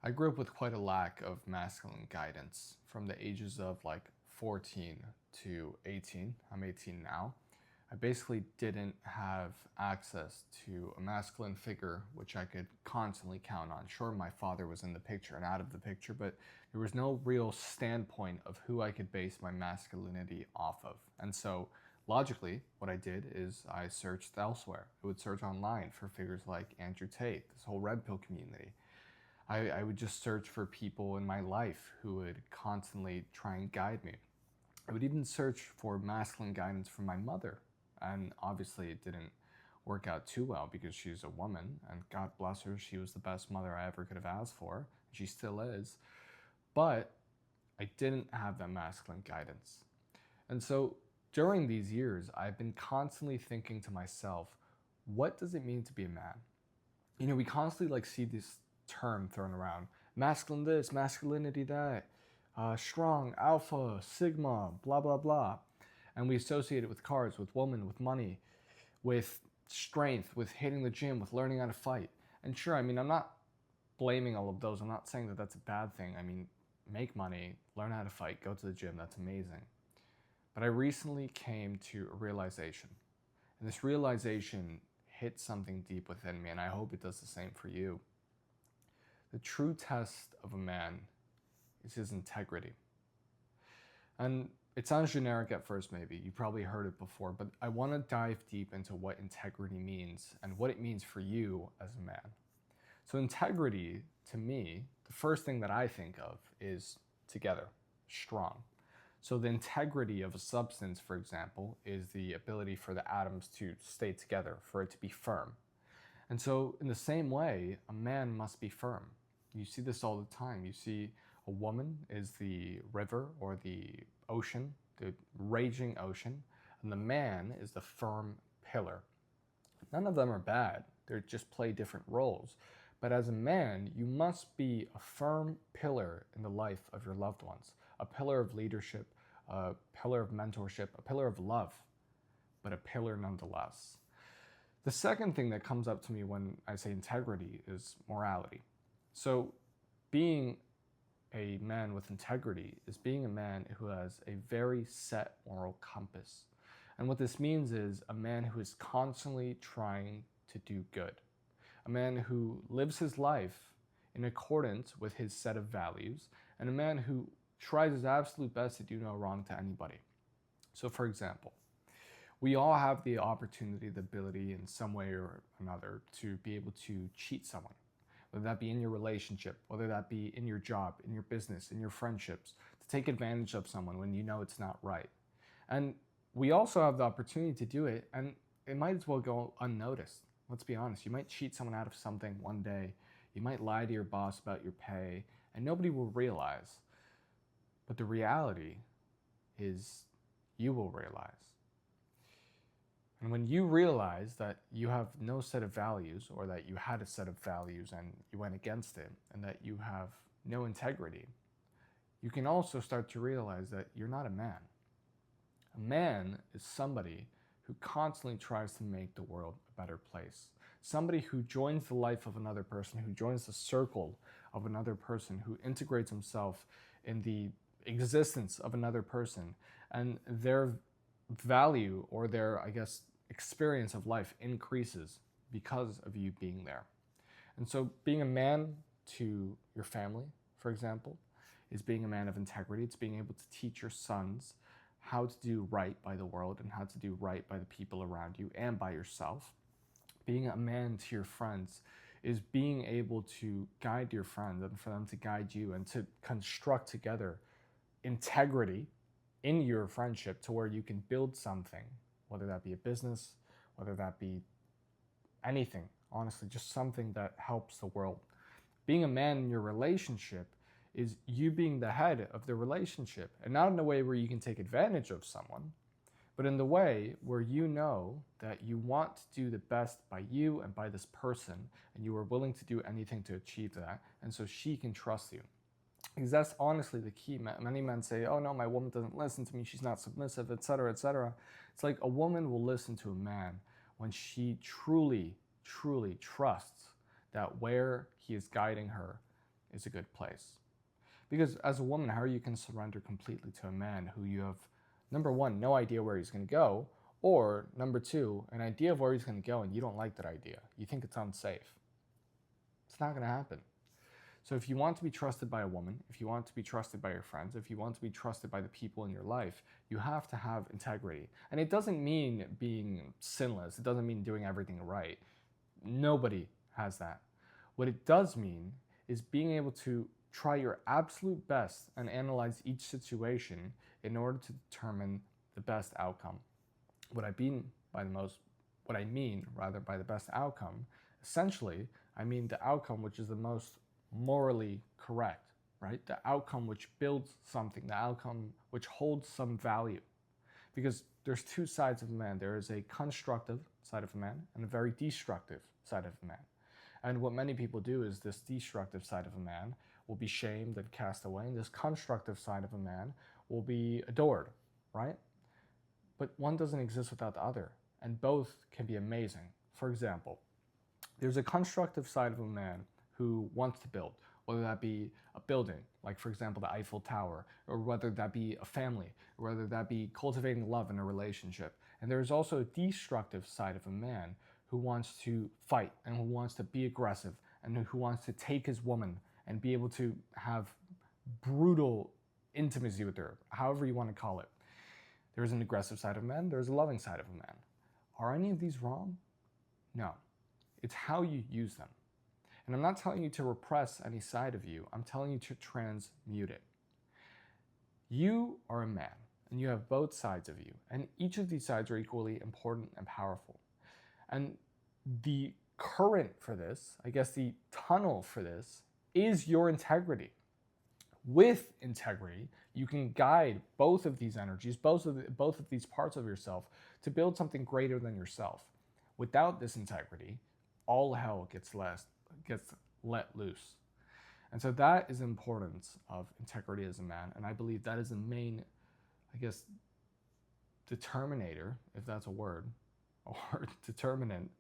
I grew up with quite a lack of masculine guidance from the ages of like 14 to 18. I'm 18 now. I basically didn't have access to a masculine figure which I could constantly count on. Sure, my father was in the picture and out of the picture, but there was no real standpoint of who I could base my masculinity off of. And so, logically, what I did is I searched elsewhere. I would search online for figures like Andrew Tate, this whole red pill community. I would just search for people in my life who would constantly try and guide me. I would even search for masculine guidance from my mother. And obviously, it didn't work out too well because she's a woman, and God bless her, she was the best mother I ever could have asked for. She still is. But I didn't have that masculine guidance. And so during these years, I've been constantly thinking to myself, what does it mean to be a man? We constantly see this term thrown around: masculine this, masculinity that, strong, alpha, sigma, blah blah blah, and we associate it with cars, with women, with money, with strength, with hitting the gym, with learning how to fight. And sure, I'm not blaming all of those. I'm not saying that that's a bad thing. Make money, learn how to fight, go to the gym. That's amazing. But I recently came to a realization, and this realization hit something deep within me, and I hope it does the same for you. The true test of a man is his integrity. And it sounds generic at first, maybe. You probably heard it before, but I want to dive deep into what integrity means and what it means for you as a man. So, integrity, to me, the first thing that I think of is together, strong. So, the integrity of a substance, for example, is the ability for the atoms to stay together, for it to be firm. And so, in the same way, a man must be firm. You see this all the time. You see a woman is the river or the ocean, the raging ocean, and the man is the firm pillar. None of them are bad. They just play different roles. But as a man, you must be a firm pillar in the life of your loved ones, a pillar of leadership, a pillar of mentorship, a pillar of love, but a pillar nonetheless. The second thing that comes up to me when I say integrity is morality. So, being a man with integrity is being a man who has a very set moral compass. And what this means is a man who is constantly trying to do good, a man who lives his life in accordance with his set of values, and a man who tries his absolute best to do no wrong to anybody. So, for example, we all have the opportunity, the ability in some way or another to be able to cheat someone, whether that be in your relationship, whether that be in your job, in your business, in your friendships, to take advantage of someone when you know it's not right. And we also have the opportunity to do it, and it might as well go unnoticed. Let's be honest. You might cheat someone out of something one day. You might lie to your boss about your pay, and nobody will realize. But the reality is you will realize. And when you realize that you have no set of values, or that you had a set of values and you went against it, and that you have no integrity, you can also start to realize that you're not a man. A man is somebody who constantly tries to make the world a better place. Somebody who joins the life of another person, who joins the circle of another person, who integrates himself in the existence of another person, and their value, or their, experience of life increases because of you being there. And so being a man to your family, for example, is being a man of integrity. It's being able to teach your sons how to do right by the world and how to do right by the people around you and by yourself. Being a man to your friends is being able to guide your friends and for them to guide you and to construct together integrity in your friendship to where you can build something, whether that be a business, whether that be anything, honestly, just something that helps the world. Being a man in your relationship is you being the head of the relationship, and not in a way where you can take advantage of someone, but in the way where you know that you want to do the best by you and by this person, and you are willing to do anything to achieve that, and so she can trust you. Because that's honestly the key. Many men say, oh no, my woman doesn't listen to me, she's not submissive, etc., etc. It's like a woman will listen to a man when she truly, truly trusts that where he is guiding her is a good place. Because as a woman, how you can surrender completely to a man who you have, number one, no idea where he's going to go, or number two, an idea of where he's going to go and you don't like that idea. You think it's unsafe. It's not going to happen. So if you want to be trusted by a woman, if you want to be trusted by your friends, if you want to be trusted by the people in your life, you have to have integrity. And it doesn't mean being sinless. It doesn't mean doing everything right. Nobody has that. What it does mean is being able to try your absolute best and analyze each situation in order to determine the best outcome. What I mean by the best outcome, essentially, I mean the outcome which is the most morally correct, right? The outcome which builds something, the outcome which holds some value. Because there's two sides of a man. There is a constructive side of a man and a very destructive side of a man. And what many people do is this destructive side of a man will be shamed and cast away, and this constructive side of a man will be adored, right? But one doesn't exist without the other, and both can be amazing. For example, there's a constructive side of a man who wants to build, whether that be a building, like for example the Eiffel Tower, or whether that be a family, or whether that be cultivating love in a relationship. And there's also a destructive side of a man who wants to fight and who wants to be aggressive and who wants to take his woman and be able to have brutal intimacy with her, however you want to call it. There's an aggressive side of a man, there's a loving side of a man. Are any of these wrong? No. It's how you use them. And I'm not telling you to repress any side of you, I'm telling you to transmute it. You are a man, and you have both sides of you, and each of these sides are equally important and powerful. And the current for this, I guess the tunnel for this, is your integrity. With integrity, you can guide both of these energies, both of these parts of yourself, to build something greater than yourself. Without this integrity, all hell gets let loose. And so that is the importance of integrity as a man. And I believe that is the main, I guess, determinator, if that's a word, or determinant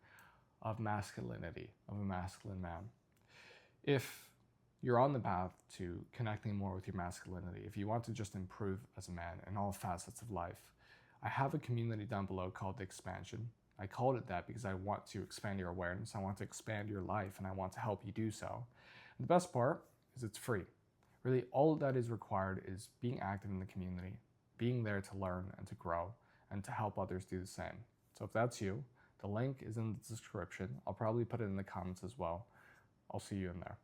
of masculinity, of a masculine man. If you're on the path to connecting more with your masculinity, if you want to just improve as a man in all facets of life, I have a community down below called The Expansion. I called it that because I want to expand your awareness, I want to expand your life, and I want to help you do so. And the best part is it's free. Really, all that is required is being active in the community, being there to learn and to grow, and to help others do the same. So if that's you, the link is in the description. I'll probably put it in the comments as well. I'll see you in there.